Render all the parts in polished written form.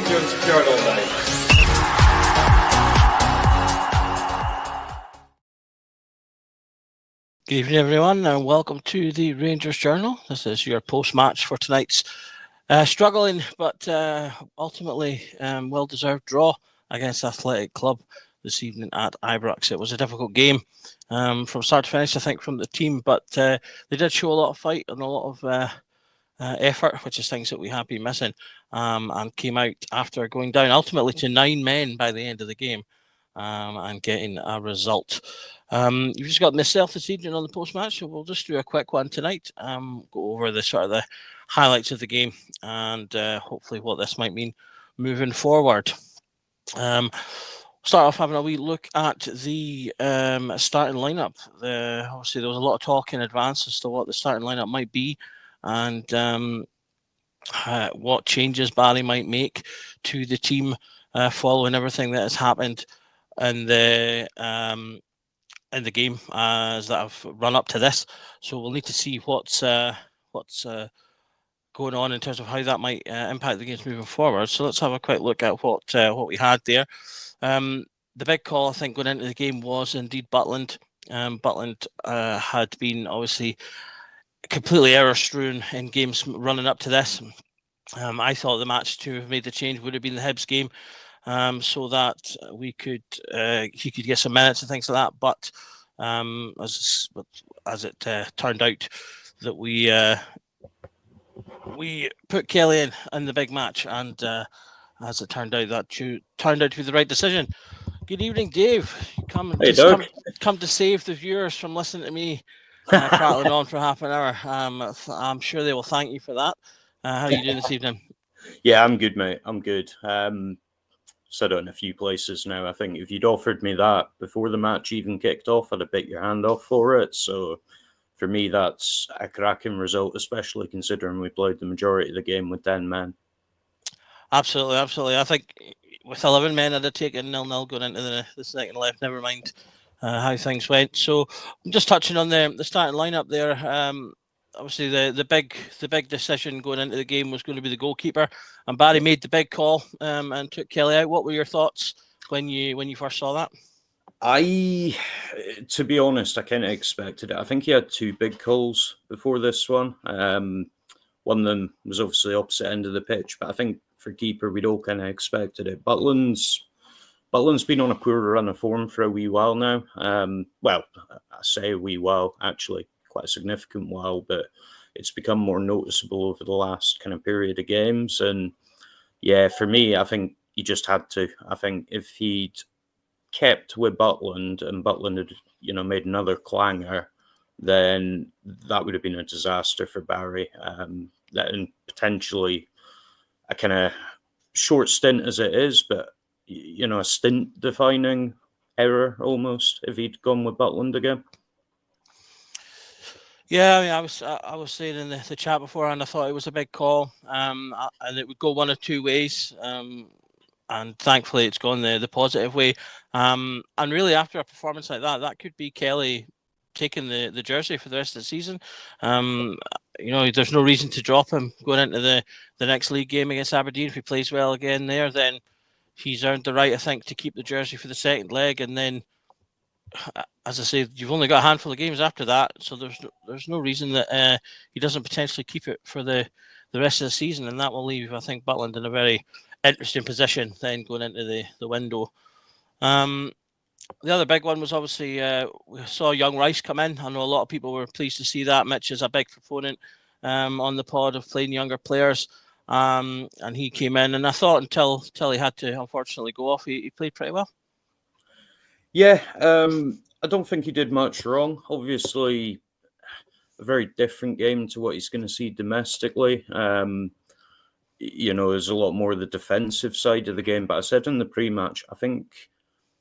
Rangers Journal Night. Good evening, everyone, and welcome to the Rangers Journal. This is your post-match for tonight's struggling but ultimately well-deserved draw against Athletic Club this evening at Ibrox. It was a difficult game from start to finish, I think, from the team, but they did show a lot of fight and a lot of effort, which is things that we have been missing, and came out after going down ultimately to 9 men by the end of the game and getting a result. You've just got myself this evening on the post-match, so we'll just do a quick one tonight, go over the sort of the highlights of the game and hopefully what this might mean moving forward. Start off having a wee look at the starting lineup. Obviously, there was a lot of talk in advance as to what the starting lineup might be and what changes Barry might make to the team following everything that has happened in the game as that have run up to this. So we'll need to see what's going on in terms of how that might impact the games moving forward. So let's have a quick look at what we had there. The big call, I think, going into the game was indeed Butland. Butland had been obviously completely error-strewn in games running up to this. I thought the match to have made the change would have been the Hibs game, so that he could get some minutes and things like that. But as it turned out, that we put Kelly in the big match, and as it turned out, that turned out to be the right decision. Good evening, Dave. Come to save the viewers from listening to me prattling on for half an hour. I'm sure they will thank you for that. How are you doing this evening? Yeah, I'm good, mate. I'm good. Said it in a few places now. I think if you'd offered me that before the match even kicked off, I'd have bit your hand off for it. So for me, that's a cracking result, especially considering we played the majority of the game with 10 men. Absolutely. I think with 11 men, I'd have taken 0-0 going into the second left. Never mind how things went. So I'm just touching on the starting lineup there. Obviously, the big decision going into the game was going to be the goalkeeper, and Barry made the big call and took Kelly out. What were your thoughts when you first saw that? To be honest, I kind of expected it. I think he had two big calls before this one. One of them was obviously opposite end of the pitch, but I think for keeper, we'd all kind of expected it. Butland's been on a poor run of form for a wee while now. Well, I say a wee while, actually, quite a significant while, but it's become more noticeable over the last kind of period of games. And yeah, for me, I think he just had to. I think if he'd kept with Butland and Butland had, made another clanger, then that would have been a disaster for Barry. And potentially a kind of short stint as it is, but a stint-defining error almost if he'd gone with Butland again. Yeah, I mean, I was saying in the chat before, and I thought it was a big call, and it would go one of two ways. And thankfully, it's gone the positive way. And really, after a performance like that could be Kelly taking the jersey for the rest of the season. There's no reason to drop him going into the next league game against Aberdeen. If he plays well again there, then he's earned the right, I think, to keep the jersey for the second leg. And then, as I say, you've only got a handful of games after that, so there's no reason that he doesn't potentially keep it for the rest of the season, and that will leave, I think, Butland in a very interesting position then going into the window. The other big one was obviously we saw young Rice come in. I know a lot of people were pleased to see that. Mitch is a big proponent on the pod of playing younger players, and he came in, and I thought until he had to unfortunately go off, he played pretty well. Yeah, I don't think he did much wrong. Obviously, a very different game to what he's going to see domestically. There's a lot more of the defensive side of the game. But I said in the pre-match, I think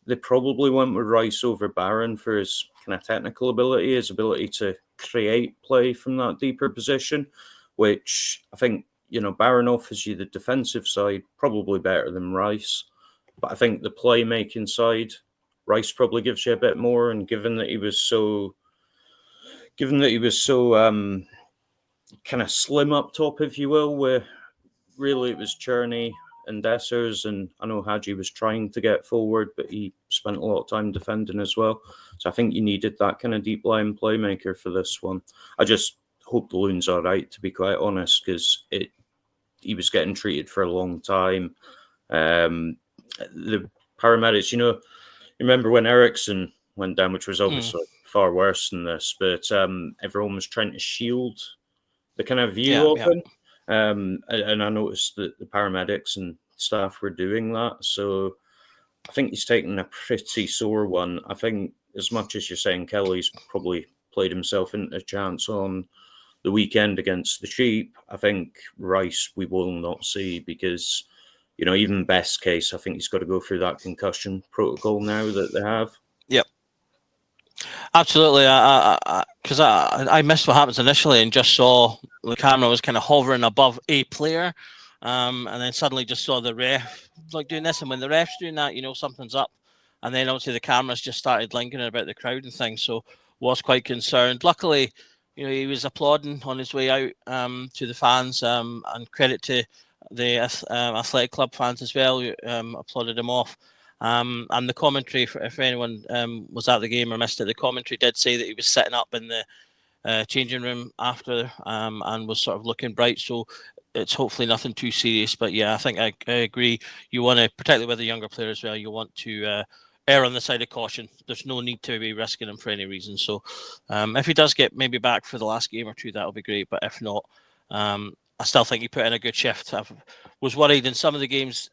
they probably went with Rice over Barron for his kind of technical ability, his ability to create play from that deeper position, which I think, Barron offers you the defensive side probably better than Rice. But I think the playmaking side, Rice probably gives you a bit more. And given that he was so kind of slim up top, if you will, where really it was Cherney and Dessers, and I know Hadji was trying to get forward, but he spent a lot of time defending as well. So I think you needed that kind of deep line playmaker for this one. I just hope the Loon's all right, to be quite honest, because he was getting treated for a long time. The paramedics, you remember when Ericsson went down, which was obviously far worse than this, but everyone was trying to shield the kind of view of him. And I noticed that the paramedics and staff were doing that. So I think he's taken a pretty sore one. I think, as much as you're saying Kelly's probably played himself into a chance on the weekend against the Sheep, I think Rice we will not see, because, even best case, I think he's got to go through that concussion protocol now that they have. Yep. Absolutely. Because I missed what happens initially and just saw the camera was kind of hovering above a player. And then suddenly just saw the ref doing this. And when the ref's doing that, something's up. And then obviously the cameras just started linking about the crowd and things. So was quite concerned. Luckily, he was applauding on his way out to the fans, and credit to the athletic club fans as well, who applauded him off. And the commentary, if anyone was at the game or missed it, the commentary did say that he was sitting up in the changing room after and was sort of looking bright. So it's hopefully nothing too serious. But yeah, I think I agree. You want to, particularly with the younger player as well, you want to err on the side of caution. There's no need to be risking him for any reason. So if he does get maybe back for the last game or two, that'll be great. But if not, I still think he put in a good shift. I was worried in some of the games,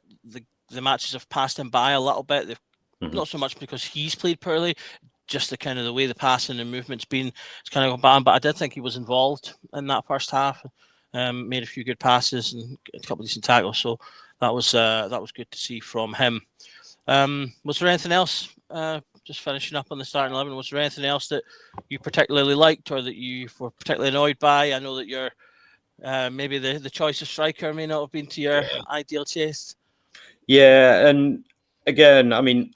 the matches have passed him by a little bit. They've not so much because he's played poorly, just the kind of the way the passing and movement's been, it's kind of bad. But I did think he was involved in that first half. Made a few good passes and a couple of decent tackles. So that was good to see from him. Was there anything else? Just finishing up on the starting 11. Was there anything else that you particularly liked or that you were particularly annoyed by? I know that you're maybe the choice of striker may not have been to your ideal taste. Yeah, and again, I mean,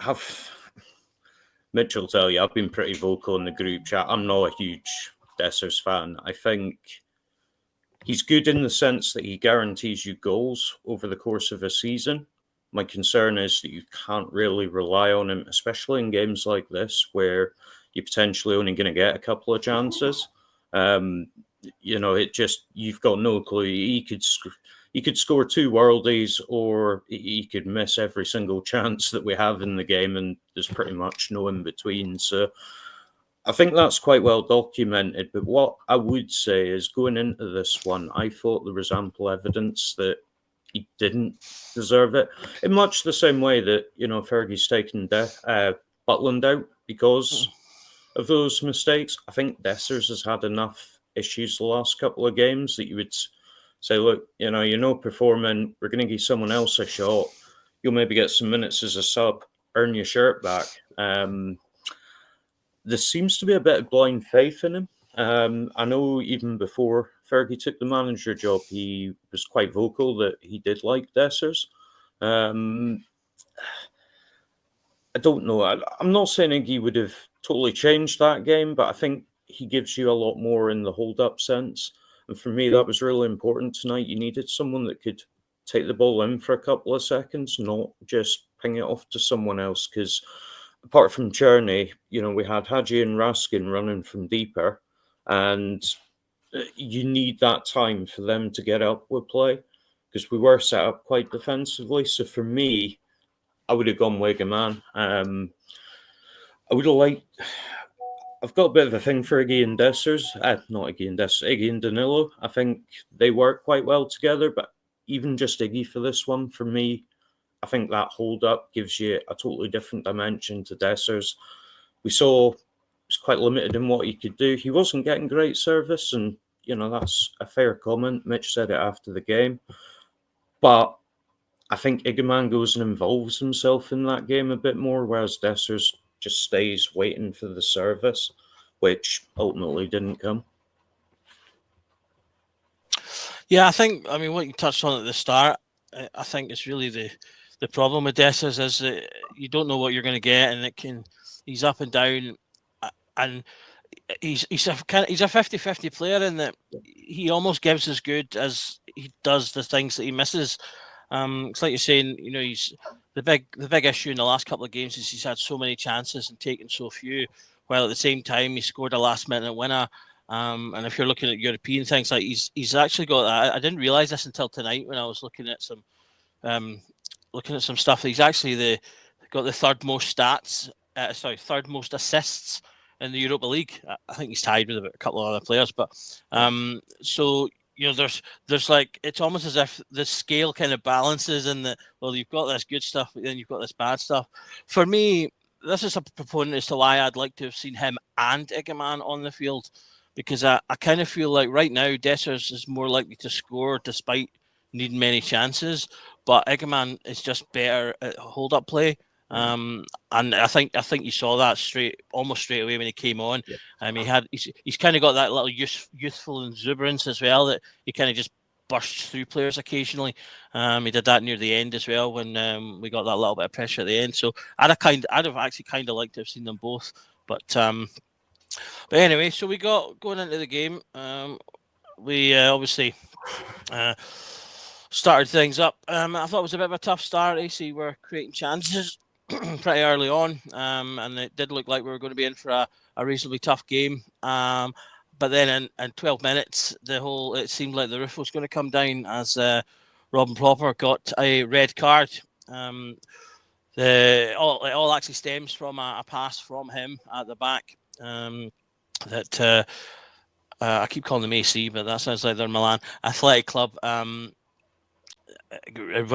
Mitch will tell you, I've been pretty vocal in the group chat. I'm not a huge Dessers fan. I think he's good in the sense that he guarantees you goals over the course of a season. My concern is that you can't really rely on him, especially in games like this where you're potentially only going to get a couple of chances. You've got no clue. He could score 2 worldies, or he could miss every single chance that we have in the game, and there's pretty much no in between. So I think that's quite well documented. But what I would say is, going into this one, I thought there was ample evidence that he didn't deserve it, in much the same way that Fergie's taken Butland out because of those mistakes. I think Dessers has had enough issues the last couple of games that you would say, look, you're not performing, we're going to give someone else a shot. You'll maybe get some minutes as a sub, earn your shirt back. There seems to be a bit of blind faith in him. I know even before Fergie took the manager job, he was quite vocal that he did like Dessers. I don't know. I'm not saying he would have totally changed that game, but I think he gives you a lot more in the hold-up sense. And for me, that was really important tonight. You needed someone that could take the ball in for a couple of seconds, not just ping it off to someone else. Because apart from Czerny, we had Hadji and Raskin running from deeper, and you need that time for them to get up with play, because we were set up quite defensively. So for me, I would have gone Wigan man. I would have liked... I've got a bit of a thing for Iggy and Dessers. Not Iggy and Dessers, Iggy and Danilo. I think they work quite well together, but even just Iggy for this one, for me, I think that hold-up gives you a totally different dimension to Dessers. We saw he was quite limited in what he could do. He wasn't getting great service, and, that's a fair comment. Mitch said it after the game. But I think Iggy goes and involves himself in that game a bit more, whereas Dessers just stays waiting for the service, which ultimately didn't come. Yeah, I mean, what you touched on at the start, I think it's really the problem with Dessers is that you don't know what you're going to get, and he's up and down, and he's a 50-50 player in that he almost gives as good as he does the things that he misses. It's like you're saying, he's the big issue in the last couple of games is he's had so many chances and taken so few, while at the same time he scored a last minute winner. And if you're looking at European things, like he's actually got that. I didn't realize this until tonight when I was um, looking at some stuff. He's actually got the third most stats. Third most assists in the Europa League. I think he's tied with a couple of other players, but so there's like it's almost as if the scale kind of balances in that. Well, you've got this good stuff, but then you've got this bad stuff. For me, this is a proponent as to why I'd like to have seen him and Ikeman on the field, because I kind of feel like right now Dessers is more likely to score despite needing many chances, but Ikeman is just better at hold up play. And I think you saw that almost straight away when he came on. He's kind of got that little youthful exuberance as well, that he kind of just bursts through players occasionally. He did that near the end as well when we got that little bit of pressure at the end. So I'd have actually kind of liked to have seen them both, but anyway, so we got going into the game. We obviously started things up. I thought it was a bit of a tough start. AC were creating chances pretty early on, and it did look like we were going to be in for a reasonably tough game. But then in 12 minutes, it seemed like the roof was going to come down as Robin Proper got a red card. It all actually stems from a pass from him at the back. That I keep calling them AC, but that sounds like they're Milan Athletic Club. Win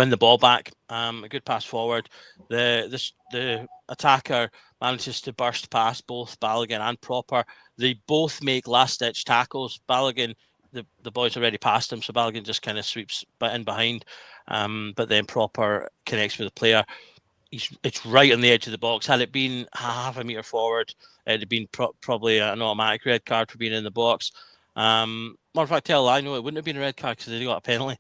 the ball back. A good pass forward. The attacker manages to burst past both Balogun and Proper. They both make last ditch tackles. Balogun, the boys already passed him, so Balogun just kind of sweeps in behind. But then Proper connects with the player. It's right on the edge of the box. Had it been half a metre forward, it'd have been probably an automatic red card for being in the box. Matter of fact, I know it wouldn't have been a red card because they got a penalty.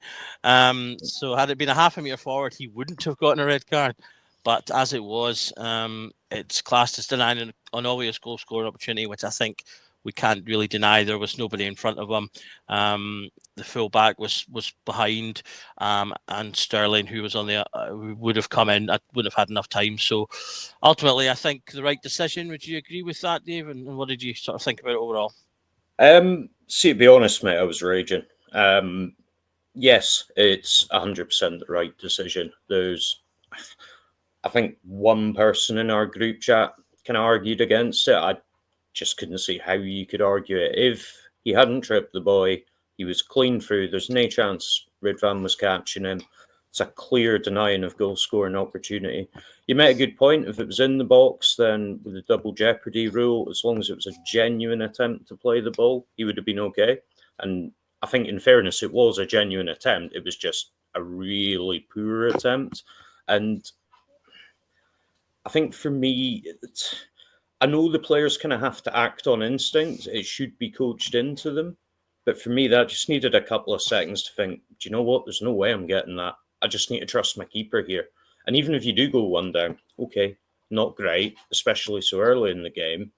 So had it been a half a metre forward, he wouldn't have gotten a red card. But as it was, it's classed as denying an obvious goal scoring opportunity, which I think we can't really deny. There was nobody in front of him. The fullback was behind, and Sterling, who was on the would have come in, would have had enough time. So ultimately, I think the right decision. Would you agree with that, Dave? And what did you sort of think about it overall? See, to be honest, mate, I was raging. Yes, it's 100% the right decision. There's, I think, one person in our group chat kind of argued against it. I just couldn't see how you could argue it. If he hadn't tripped the boy, he was clean through. There's no chance Ridvan was catching him. It's a clear denying of goal scoring opportunity. You made a good point. If it was in the box, then with the double jeopardy rule, as long as it was a genuine attempt to play the ball, he would have been okay. And I think, in fairness, it was a genuine attempt. It was just a really poor attempt. And I think for me, I know the players kind of have to act on instinct. It should be coached into them. But for me, that just needed a couple of seconds to think, do you know what? There's no way I'm getting that. I just need to trust my keeper here. And even if you do go one down, okay, not great, especially so early in the game,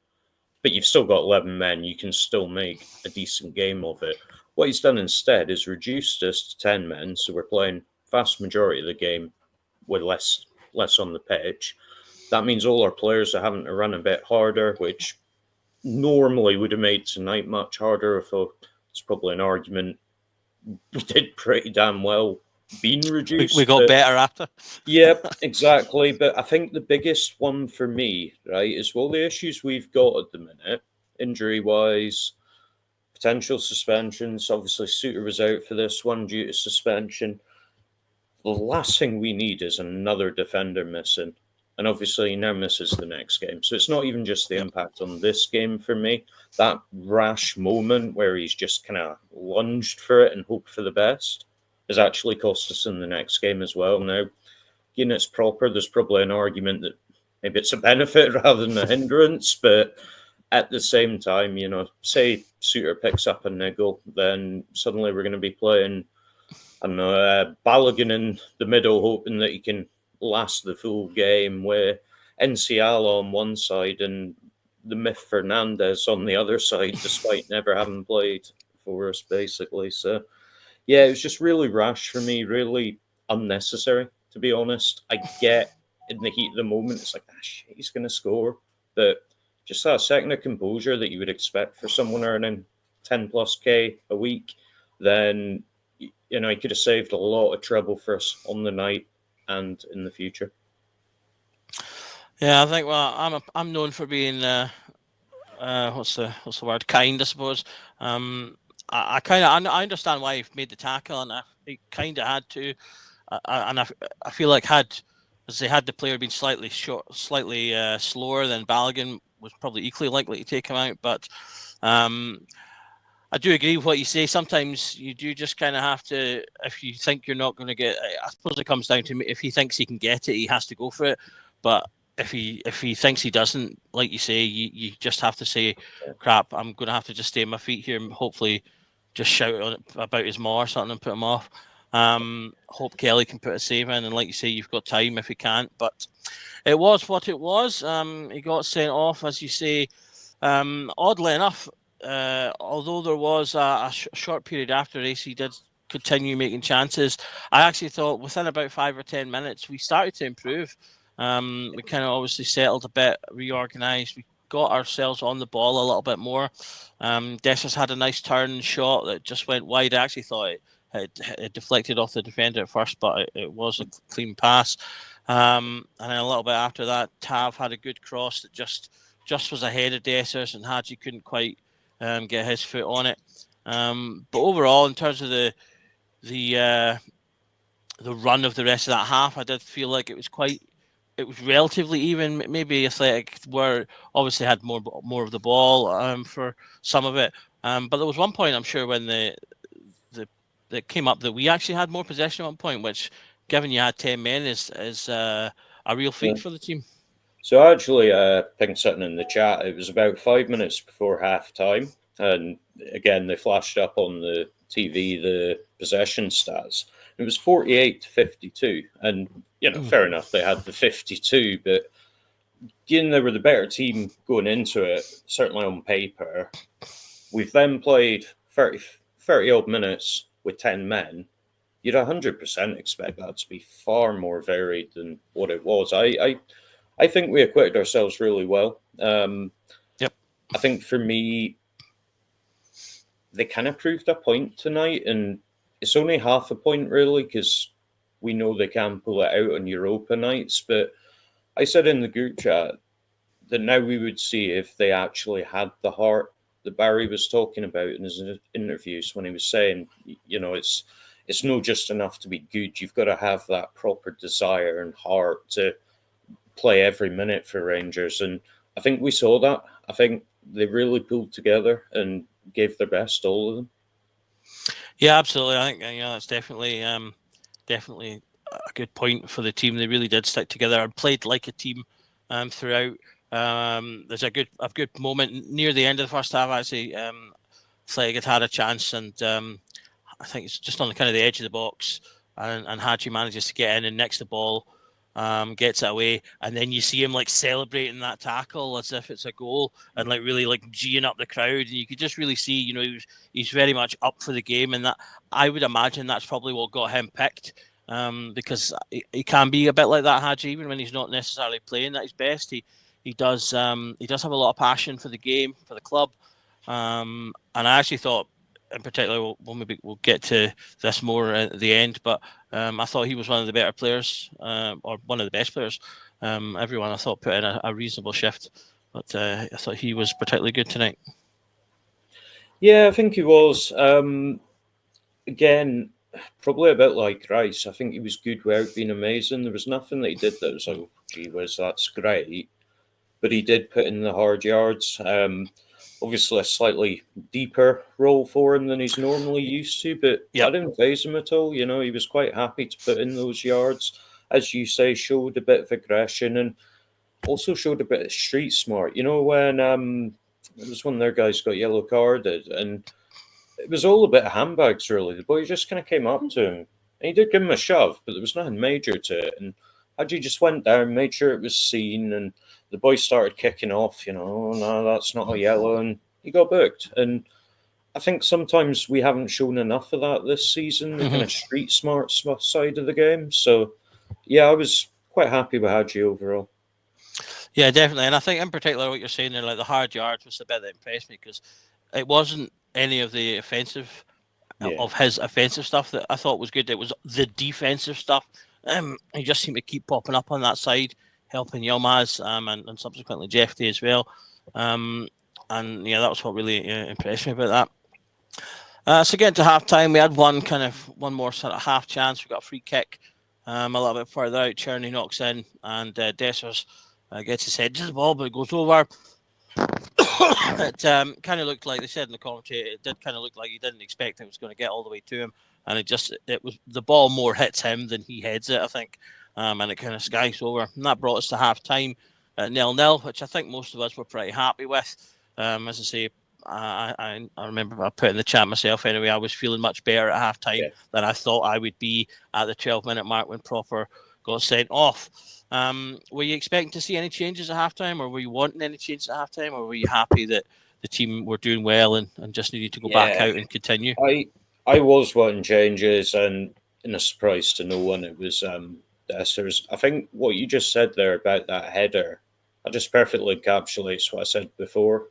but you've still got 11 men. You can still make a decent game of it. What he's done instead is reduced us to 10 men, so we're playing vast majority of the game with less on the pitch. That means all our players are having to run a bit harder, which normally would have made tonight much harder. I thought it's probably an argument. We did pretty damn well being reduced. We got better after. Yep, exactly. But I think the biggest one for me, right, is the issues we've got at the minute, injury-wise, potential suspensions. Obviously, Suter was out for this one due to suspension. The last thing we need is another defender missing. And obviously, he now misses the next game. So it's not even just the impact on this game for me. That rash moment where he's just kind of lunged for it and hoped for the best has actually cost us in the next game as well. Now, again, it's Proper. There's probably an argument that maybe it's a benefit rather than a hindrance. But at the same time, say Suter picks up a niggle, then suddenly we're going to be playing, I don't know, Balogun in the middle, hoping that he can last the full game, with NCL on one side and the myth Fernandez on the other side, despite never having played for us, basically. So, yeah, it was just really rash for me, really unnecessary, to be honest. I get in the heat of the moment, it's like, shit, he's going to score. But just that second of composure that you would expect for someone earning 10 plus K a week, then, you know, he could have saved a lot of trouble for us on the night and in the future. Yeah, I think. Well, I'm known for being what's the word? Kind, I suppose. I kind of I understand why he made the tackle, and he kind of had to. And I feel like had the player been slightly slower, then Balogun was probably equally likely to take him out. But I do agree with what you say. Sometimes you do just kind of have to, if you think you're not going to get. I suppose it comes down to if he thinks he can get it, he has to go for it. But if he thinks he doesn't, like you say, you just have to say, crap, I'm going to have to just stay on my feet here and hopefully just shout on it about his maw or something and put him off. Hope Kelly can put a save in, and like you say, you've got time if he can't. But it was what it was. He got sent off, as you say. Oddly enough, although there was a short period after race, he did continue making chances. I actually thought within about 5 or 10 minutes, we started to improve. We kind of obviously settled a bit, reorganised. We got ourselves on the ball a little bit more. Dessers had a nice turn shot that just went wide. I actually thought it deflected off the defender at first, but it was a clean pass. And then a little bit after that, Tav had a good cross that just was ahead of Dessers, and Hadji couldn't quite get his foot on it. But overall, in terms of the run of the rest of that half, I did feel like it was relatively even. Maybe Athletic were obviously had more of the ball for some of it. But there was one point, I'm sure, when that came up that we actually had more possession at one point, which, given you had 10 men, is a real feat for the team. So I actually pinged something in the chat. It was about 5 minutes before half time. And again, they flashed up on the TV the possession stats. It was 48-52. And, you know, fair enough, they had the 52. But given they were the better team going into it, certainly on paper, we've then played 30 odd minutes with 10 men. You'd 100% expect that to be far more varied than what it was. I think we acquitted ourselves really well. Yep. I think for me, they kind of proved a point tonight, and it's only half a point really because we know they can pull it out on Europa nights. But I said in the group chat that now we would see if they actually had the heart that Barry was talking about in his interviews when he was saying, you know, it's not just enough to be good. You've got to have that proper desire and heart to play every minute for Rangers, and I think we saw that. I think they really pulled together and gave their best, all of them. Yeah, absolutely. I think that's definitely a good point for the team. They really did stick together and played like a team throughout. There's a good moment near the end of the first half. Actually, Athletic had a chance, and I think it's just on the kind of the edge of the box, and Hadji manages to get in and nicks the ball. Gets it away, and then you see him like celebrating that tackle as if it's a goal, and like really like geeing up the crowd, and you could just really see, you know, he's very much up for the game, and that I would imagine that's probably what got him picked, because he can be a bit like that, Hadji, even when he's not necessarily playing at his best. He does have a lot of passion for the game, for the club, and I actually thought, in particular, we'll get to this more at the end, but I thought he was one of the better players, or one of the best players. Everyone I thought put in a reasonable shift, but I thought he was particularly good tonight. Yeah, I think he was. Again, probably a bit like Rice. I think he was good without being amazing. There was nothing that he did that was like, oh, gee whiz, that's great. But he did put in the hard yards. Obviously, a slightly deeper role for him than he's normally used to, but that didn't faze him at all. You know, he was quite happy to put in those yards. As you say, showed a bit of aggression and also showed a bit of street smart. You know, when it was one of their guys got yellow carded, and it was all a bit of handbags, really. The boy just kind of came up to him, and he did give him a shove, but there was nothing major to it. And Hadji just went down, made sure it was seen, and the boys started kicking off, you know, no, that's not a yellow, and he got booked. And I think sometimes we haven't shown enough of that this season, the kind of street smart side of the game. So, yeah, I was quite happy with Hadji overall. Yeah, definitely. And I think in particular what you're saying there, like the hard yards was the bit that impressed me because it wasn't any of the offensive Yeah. of his offensive stuff that I thought was good. It was the defensive stuff. He just seemed to keep popping up on that side, helping Yilmaz and subsequently Jeff Day as well. And yeah, that was what really impressed me about that. So getting to half time, we had one more sort of half chance. We got a free kick a little bit further out. Cherney knocks in, and Dessers gets his head to the ball, but it goes over. It kind of looked like they said in the commentary. It did kind of look like he didn't expect it was going to get all the way to him, and it was the ball more hits him than he heads it, I think, and it kind of skies over. And that brought us to half time at 0-0, which I think most of us were pretty happy with. As I say, I remember I put in the chat myself anyway. I was feeling much better at half time than I thought I would be at the 12-minute mark when Proper got sent off. Were you expecting to see any changes at halftime, or were you wanting any changes at halftime, or were you happy that the team were doing well and just needed to go back out and continue? I was wanting changes, and in a surprise to no one, it was Dessers. I think what you just said there about that header, that just perfectly encapsulates what I said before.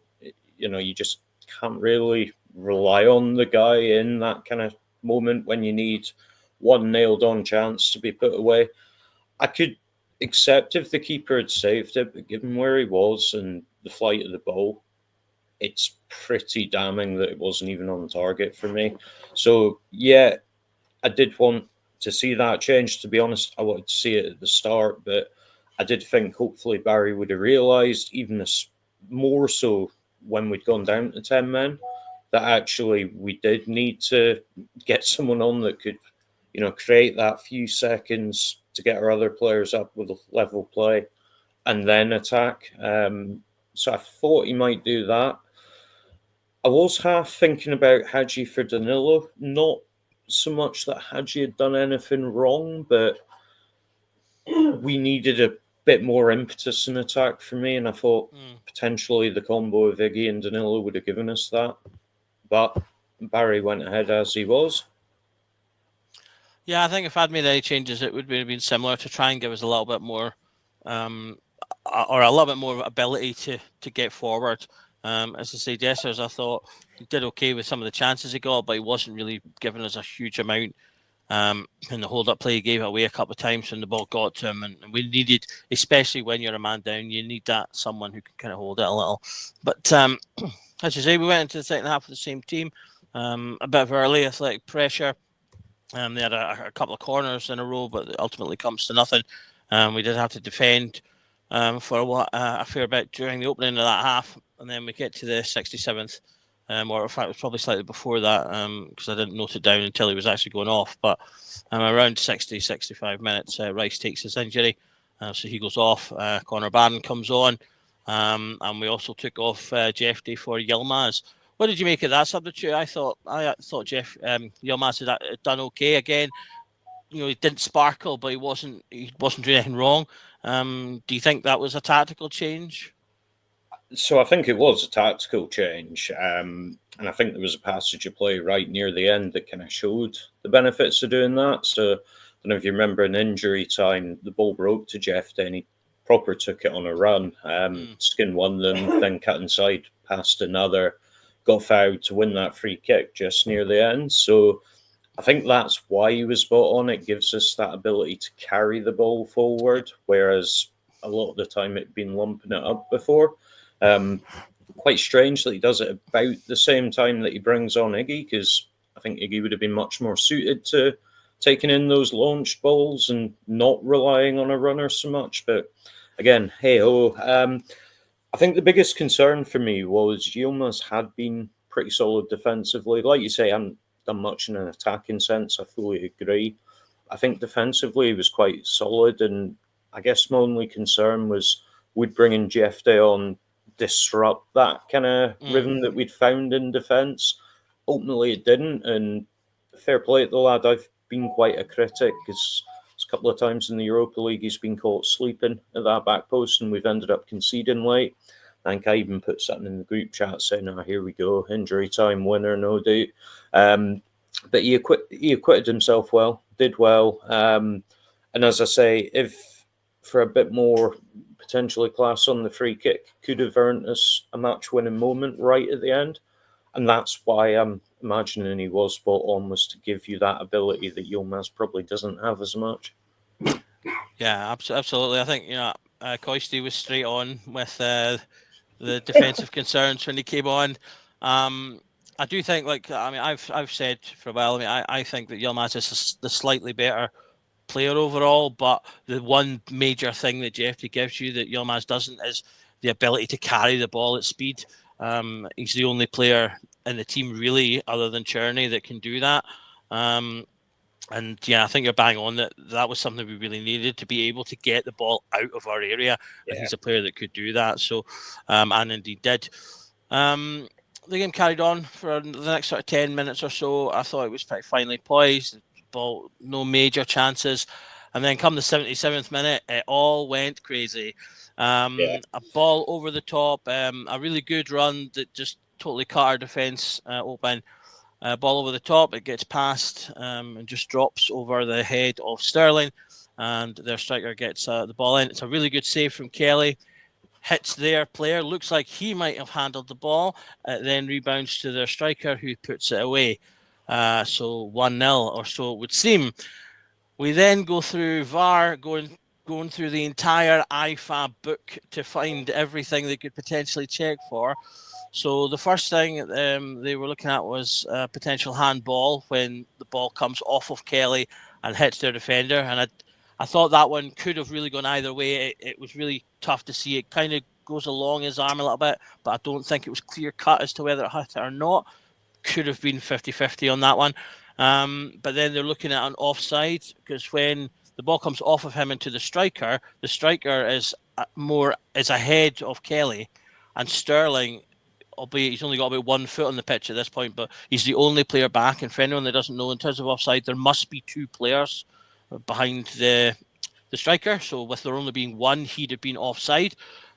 You just can't really rely on the guy in that kind of moment when you need one nailed on chance to be put away. I could accept if the keeper had saved it, but given where he was and the flight of the ball, it's pretty damning that it wasn't even on target for me. So, yeah, I did want to see that change. To be honest, I wanted to see it at the start, but I did think hopefully Barry would have realised, even more so when we'd gone down to 10 men, that actually we did need to get someone on that could, create that few seconds to get our other players up with a level play and then attack. So I thought he might do that. I was half thinking about Hadji for Danilo, not so much that Hadji had done anything wrong, but we needed a bit more impetus in attack for me, and I thought potentially the combo of Iggy and Danilo would have given us that. But Barry went ahead as he was. Yeah, I think if I'd made any changes, it would have been similar to try and give us a little bit more, or a little bit more ability to get forward. As I say, Dessers, I thought he did okay with some of the chances he got, but he wasn't really giving us a huge amount. In the hold-up play, he gave it away a couple of times when the ball got to him, and we needed, especially when you're a man down, you need that someone who can kind of hold it a little. But as you say, we went into the second half with the same team, a bit of early athletic pressure. They had a couple of corners in a row, but it ultimately comes to nothing. We did have to defend for a fair bit during the opening of that half, and then we get to the 67th, or in fact, it was probably slightly before that because I didn't note it down until he was actually going off. But around 60, 65 minutes, Rice takes his injury, so he goes off. Connor Barron comes on, and we also took off Jeff Day for Yilmaz. What did you make of that substitute? I thought Jeff Yilmaz had done okay again. He didn't sparkle, but he wasn't doing anything wrong. Do you think that was a tactical change? So I think it was a tactical change, and I think there was a passage of play right near the end that kind of showed the benefits of doing that. So I don't know if you remember in injury time, the ball broke to Jeff, then he proper took it on a run, Skin one them, then cut inside, passed another, got fouled to win that free kick just near the end. So I think that's why he was brought on. It gives us that ability to carry the ball forward, whereas a lot of the time it'd been lumping it up before. Quite strange that he does it about the same time that he brings on Iggy, because I think Iggy would have been much more suited to taking in those launched balls and not relying on a runner so much. But again, hey-ho. I think the biggest concern for me was Yilmaz had been pretty solid defensively. Like you say, I haven't done much in an attacking sense. I fully agree. I think defensively he was quite solid, and I guess my only concern was would bringing Jeff Day on disrupt that kind of rhythm that we'd found in defence. Ultimately, it didn't, and fair play to the lad. I've been quite a critic because a couple of times in the Europa League he's been caught sleeping at that back post, and we've ended up conceding late. I think I even put something in the group chat saying, "Oh, here we go, injury time winner, no doubt." But he acquitted himself well, did well, and as I say, if for a bit more potentially class on the free kick, could have earned us a match-winning moment right at the end. And that's why I'm imagining he was spot on, was to give you that ability that Yilmaz probably doesn't have as much. Yeah, absolutely. I think Coisty was straight on with the defensive concerns when he came on. I do think, I've said for a while. I think that Yilmaz is the slightly better player overall, but the one major thing that Jeffrey gives you that Yilmaz doesn't is the ability to carry the ball at speed. He's the only player in the team really, other than Cherney, that can do that. And yeah, I think you're bang on that was something we really needed, to be able to get the ball out of our area. And he's a player that could do that. So, and indeed did. The game carried on for the next sort of 10 minutes or so. I thought it was pretty finely poised. Ball, no major chances. And then come the 77th minute, it all went crazy. A ball over the top, a really good run that just totally cut our defence open. Ball over the top, it gets past and just drops over the head of Sterling, and their striker gets the ball in. It's a really good save from Kelly. Hits their player, looks like he might have handled the ball, then rebounds to their striker, who puts it away. So 1-0 or so it would seem. We then go through VAR, going through the entire IFAB book to find everything they could potentially check for. So the first thing they were looking at was potential handball when the ball comes off of Kelly and hits their defender. And I thought that one could have really gone either way. It was really tough to see. It kind of goes along his arm a little bit, but I don't think it was clear cut as to whether it hit it or not. Could have been 50-50 on that one. But then they're looking at an offside, because when the ball comes off of him into the striker is ahead of Kelly, and Sterling, albeit he's only got about 1 foot on the pitch at this point, but he's the only player back. And for anyone that doesn't know, in terms of offside, there must be 2 players behind the striker. So with there only being 1, he'd have been offside.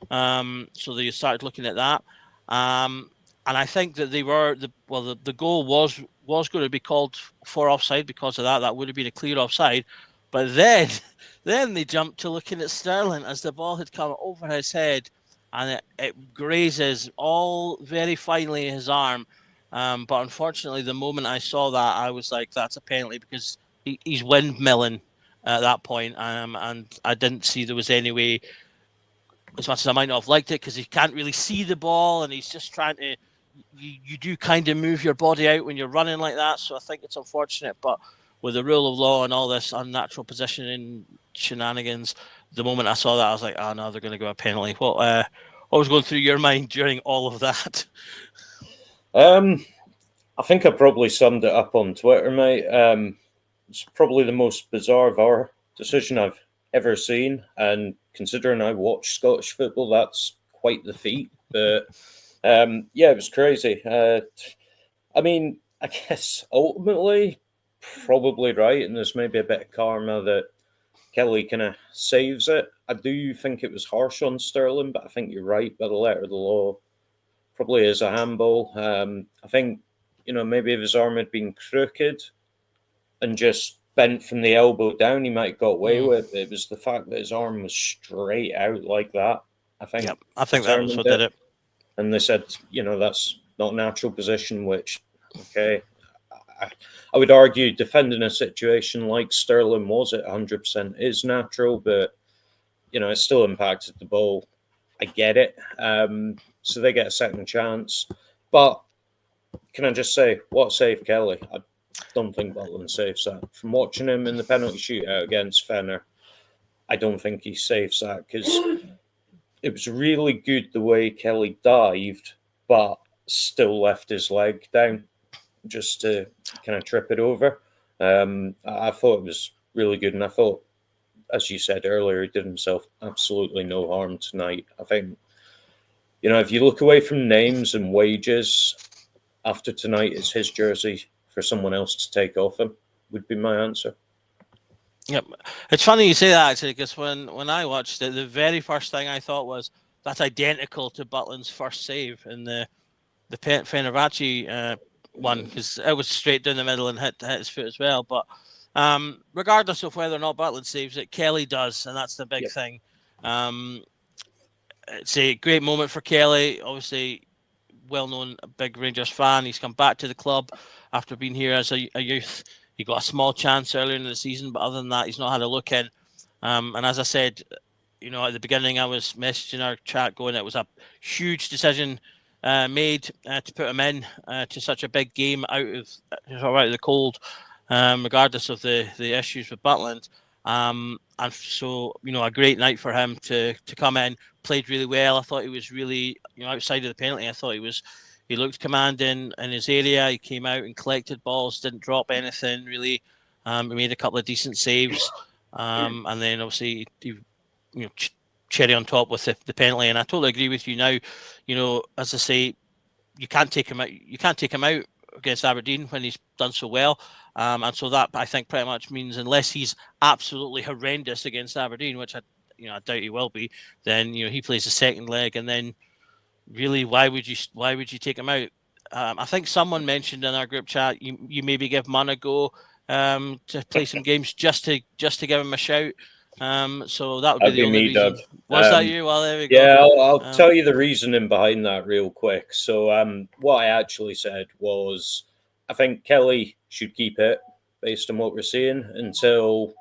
So they started looking at that. And I think that they were the goal was going to be called for offside because of that. That would have been a clear offside. But then they jumped to looking at Sterling as the ball had come over his head, and it grazes all very finely his arm. But unfortunately, the moment I saw that, I was like, that's a penalty, because he's windmilling at that point. And I didn't see there was any way, as much as I might not have liked it, because he can't really see the ball, and he's just trying to, you do kind of move your body out when you're running like that. So I think it's unfortunate, but with the rule of law and all this unnatural positioning shenanigans, the moment I saw that, I was like, oh no, they're going to go a penalty. What was going through your mind during all of that? I think I probably summed it up on Twitter, mate. It's probably the most bizarre VAR decision I've ever seen, and considering I watch Scottish football, that's quite the feat. But it was crazy. I mean, I guess ultimately, probably right, and there's maybe a bit of karma that Kelly kind of saves it. I do think it was harsh on Sterling, but I think you're right, by the letter of the law, probably is a handball. I think, maybe if his arm had been crooked and just bent from the elbow down, he might have got away with it. It was the fact that his arm was straight out like that, I think. Yep, I think that was what did it. And they said, that's not a natural position, which, okay, I would argue defending a situation like Sterling was at 100% is natural, but, it still impacted the ball. I get it. So they get a second chance. But can I just say, what save Kelly? I don't think Butland saves that. From watching him in the penalty shootout against Fenner, I don't think he saves that, because it was really good the way Kelly dived, but still left his leg down just to kind of trip it over. I thought it was really good, and I thought, as you said earlier, he did himself absolutely no harm tonight. I think, if you look away from names and wages, after tonight, it's his jersey for someone else to take off him, would be my answer. Yep. It's funny you say that, actually, because when I watched it, the very first thing I thought was, that's identical to Butland's first save in the Fenerbahce one, because it was straight down the middle and hit his foot as well. But regardless of whether or not Butland saves it, Kelly does, and that's the big thing. It's a great moment for Kelly. Obviously, well-known big Rangers fan. He's come back to the club after being here as a youth. He got a small chance earlier in the season, but other than that, he's not had a look in. And as I said, at the beginning, I was messaging our chat going, it was a huge decision made to put him in to such a big game out of the cold, regardless of the issues with Butland. And so, a great night for him to come in, played really well. I thought he was really, outside of the penalty, I thought he looked commanding in his area. He came out and collected balls, didn't drop anything really. He made a couple of decent saves. And then obviously, cherry on top with the penalty. And I totally agree with you now. As I say, you can't take him out. You can't take him out against Aberdeen when he's done so well. And so that, I think, pretty much means unless he's absolutely horrendous against Aberdeen, which I doubt he will be, then he plays the second leg, and then really, why would you take him out? I think someone mentioned in our group chat you maybe give Munn a go to play some games just to give him a shout. So that would be the only reason. Doug. Was that you? Well, there we go. Yeah, I'll tell you the reasoning behind that real quick. So what I actually said was I think Kelly should keep it based on what we're seeing until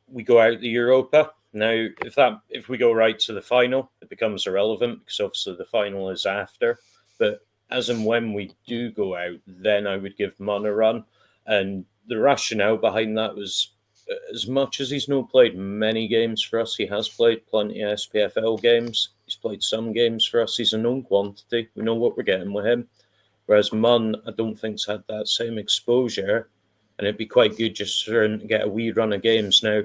we go out the Europa. Now, if we go right to the final, it becomes irrelevant because obviously the final is after. But as and when we do go out, then I would give Munn a run. And the rationale behind that was, as much as he's not played many games for us, he has played plenty of SPFL games. He's played some games for us. He's a known quantity. We know what we're getting with him. Whereas Munn, I don't think's had that same exposure. And it'd be quite good just for him to get a wee run of games. Now,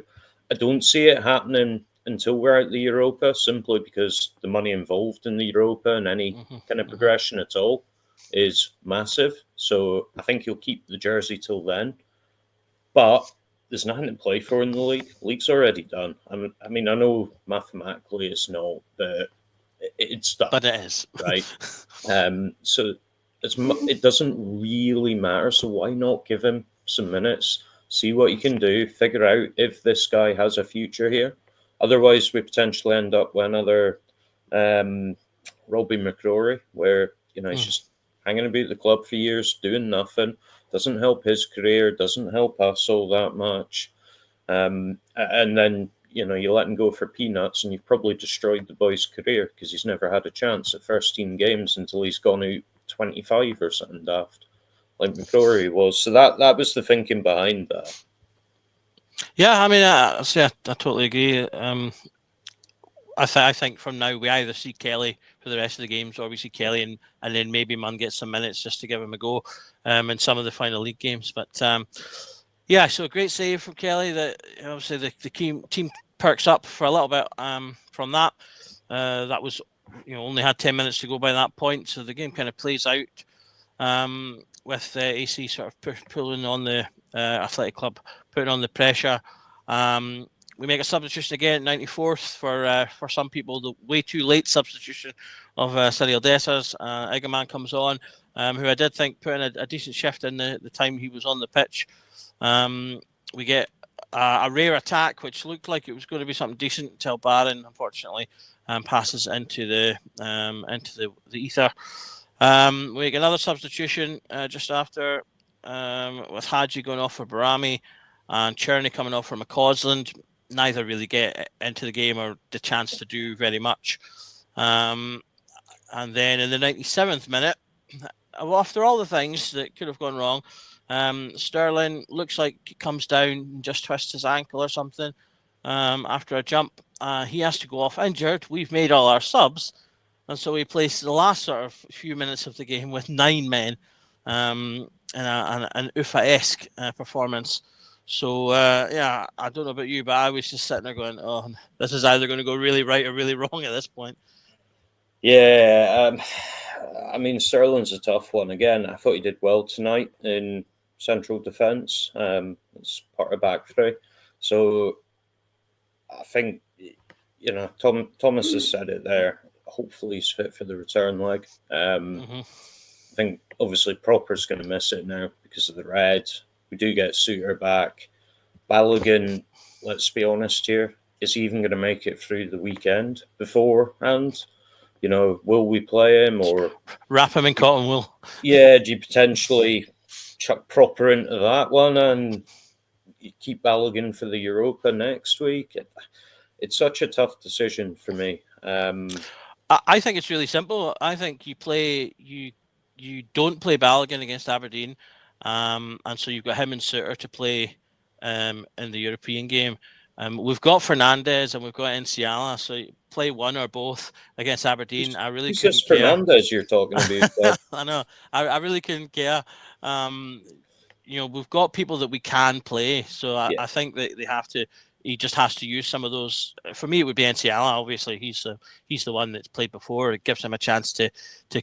I don't see it happening until we're out the Europa, simply because the money involved in the Europa and any kind of progression at all is massive. So I think he'll keep the jersey till then. But there's nothing to play for in the league. League's already done. I mean, I know mathematically it's not, but it's done. But it is. Right? So it doesn't really matter. So why not give him some minutes? See what you can do, figure out if this guy has a future here. Otherwise, we potentially end up with another Robbie McCrory, where he's just hanging about the club for years, doing nothing. Doesn't help his career, doesn't help us all that much. And then, you let him go for peanuts and you've probably destroyed the boy's career because he's never had a chance at first team games until he's gone out 25 or something daft, like McCrory was. So that was the thinking behind that. Yeah, I mean, I totally agree. I think from now we either see Kelly for the rest of the games, or we see Kelly and then maybe Munn gets some minutes just to give him a go in some of the final league games. But yeah, so a great save from Kelly. That obviously the team perks up for a little bit from that. That was only had 10 minutes to go by that point, so the game kind of plays out with AC sort of pulling on the Athletic Club, putting on the pressure. We make a substitution again at 94th for some people, the way too late substitution of Cyril Dessers. Egerman comes on, who I did think put in a decent shift in the time he was on the pitch. We get a rare attack, which looked like it was going to be something decent until Barron, unfortunately, passes into the ether. We make another substitution just after, with Hadji going off for Barami and Cherney coming off for McCausland. Neither really get into the game or the chance to do very much. And then in the 97th minute, after all the things that could have gone wrong, Sterling looks like he comes down and just twists his ankle or something after a jump. He has to go off injured. We've made all our subs. And so we placed the last sort of few minutes of the game with 9 men in an Ufa-esque performance. So, yeah, I don't know about you, but I was just sitting there going, oh, this is either going to go really right or really wrong at this point. Yeah, I mean, Sterling's a tough one. Again, I thought he did well tonight in central defence. It's part of back three. So I think, Thomas has said it there. Hopefully, he's fit for the return leg. Mm-hmm. I think obviously Proper's going to miss it now because of the red. We do get Suter back. Balogun, let's be honest here, is he even going to make it through the weekend beforehand? Will we play him or wrap him in cotton wool? Yeah, do you potentially chuck Proper into that one and you keep Balogun for the Europa next week? It's such a tough decision for me. I think it's really simple. I think you don't play Balogun against Aberdeen, and so you've got him and Suter to play in the European game. We've got Fernandez and we've got Enciala, so you play one or both against Aberdeen. I really Who's couldn't this care. Fernandez you're talking about? I know. I really couldn't care. We've got people that we can play, so I think that they have to. He just has to use some of those. For me, it would be Enciala. Obviously, he's the one that's played before. It gives him a chance to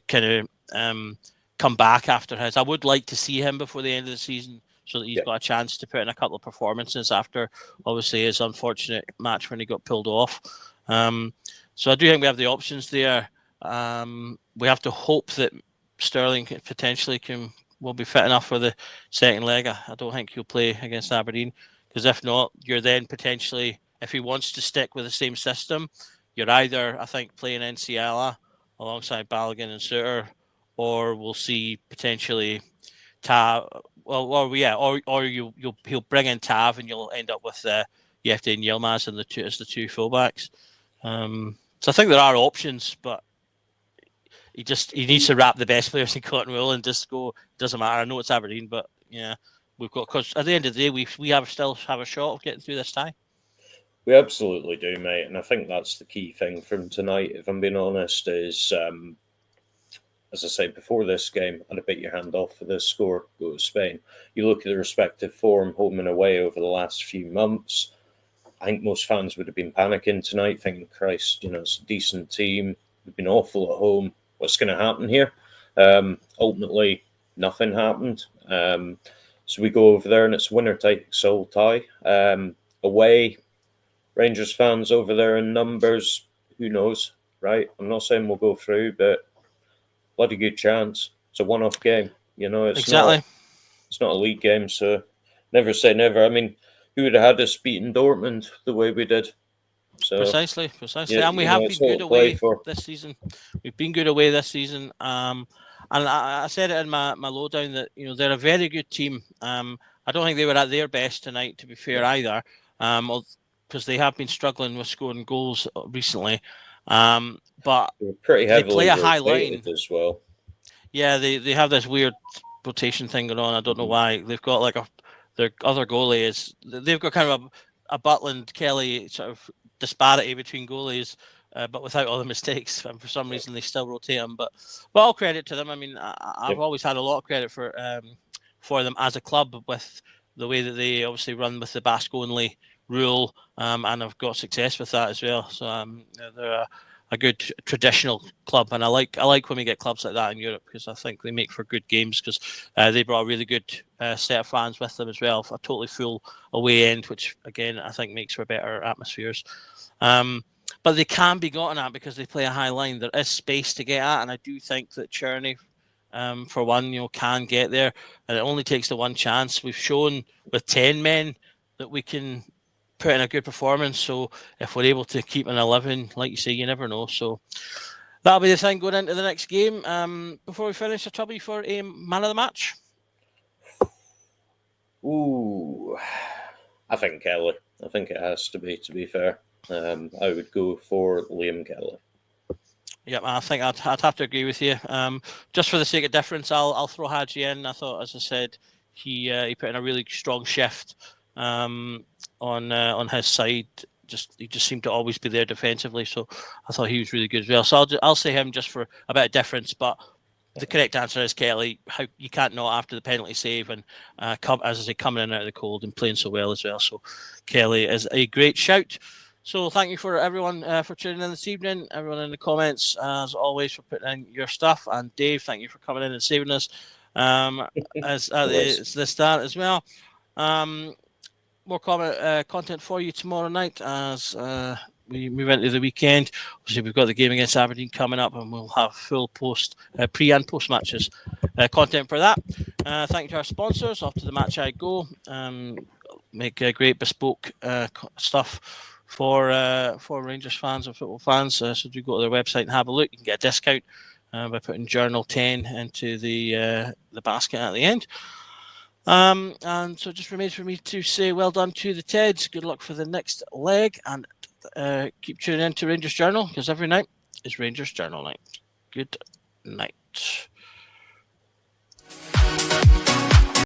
kind of come back after his. I would like to see him before the end of the season, so that he's got a chance to put in a couple of performances after, obviously, his unfortunate match when he got pulled off. So I do think we have the options there. We have to hope that Sterling potentially will be fit enough for the second leg. I don't think he'll play against Aberdeen. Because if not, you're then potentially, if he wants to stick with the same system, you're either, I think, playing Enciala alongside Balogun and Suter, or we'll see potentially Tav. Or he'll bring in Tav, and you'll end up with Yefte and Yilmaz and as the two fullbacks. So I think there are options, but he needs to wrap the best players in cotton wool and just go. Doesn't matter. I know it's Aberdeen, but yeah. We've got, because at the end of the day, we still have a shot of getting through this tie. We absolutely do, mate, and I think that's the key thing from tonight. If I'm being honest, is as I say before this game, I'd have bit your hand off for this score. Go to Spain. You look at the respective form, home and away over the last few months. I think most fans would have been panicking tonight, thinking, "Christ, it's a decent team. We've been awful at home. What's going to happen here?" Ultimately, nothing happened. So we go over there and it's winner takes all tie. Away, Rangers fans over there in numbers, who knows, right? I'm not saying we'll go through, but bloody good chance. It's a one-off game. It's exactly. It's not a league game, so never say never. I mean, who would have had us beating Dortmund the way we did? So precisely. Yeah, and we have been good away this season. We've been good away this season. And I said it in my lowdown that they're a very good team. I don't think they were at their best tonight, to be fair, either, because they have been struggling with scoring goals recently. But they're pretty heavily they play a high line as well. Yeah, they have this weird rotation thing going on. I don't know why. They've got their other goalie is they've got kind of a Butland Kelly sort of disparity between goalies. But without all the mistakes, and for some reason they still rotate them. But all credit to them. I mean, I've always had a lot of credit for them as a club with the way that they obviously run with the Basque only rule, and have got success with that as well. So they're a good traditional club, and I like when we get clubs like that in Europe, because I think they make for good games, because they brought a really good set of fans with them as well. A totally full away end, which again I think makes for better atmospheres. But they can be gotten at because they play a high line. There is space to get at, and I do think that Cherney, for one, can get there. And it only takes the one chance. We've shown with 10 men that we can put in a good performance. So if we're able to keep an 11, like you say, you never know. So that'll be the thing going into the next game. Before we finish, a trouble for a man of the match. Ooh, I think Kelly. I think it has to be fair. I would go for Liam Kelly. Yeah, I think I'd have to agree with you. Just for the sake of difference, I'll throw Hadji in. I thought, as I said, he put in a really strong shift on his side. He just seemed to always be there defensively, so I thought he was really good as well. So I'll say him just for a bit of difference, but the correct answer is Kelly. How you can't not after the penalty save and as I say, coming in out of the cold and playing so well as well. So Kelly is a great shout. So thank you for everyone for tuning in this evening. Everyone in the comments, as always, for putting in your stuff. And Dave, thank you for coming in and saving us as the start as well. More content for you tomorrow night as we move into the weekend. Obviously, we've got the game against Aberdeen coming up, and we'll have full pre and post matches content for that. Thank you to our sponsors. After the match, I go make great bespoke stuff for Rangers fans and football fans. So do go to their website and have a look. You can get a discount by putting Journal 10 into the basket at the end. And so it just remains for me to say well done to the Teds. Good luck for the next leg, and keep tuning in to Rangers Journal, because every night is Rangers Journal night. Good night.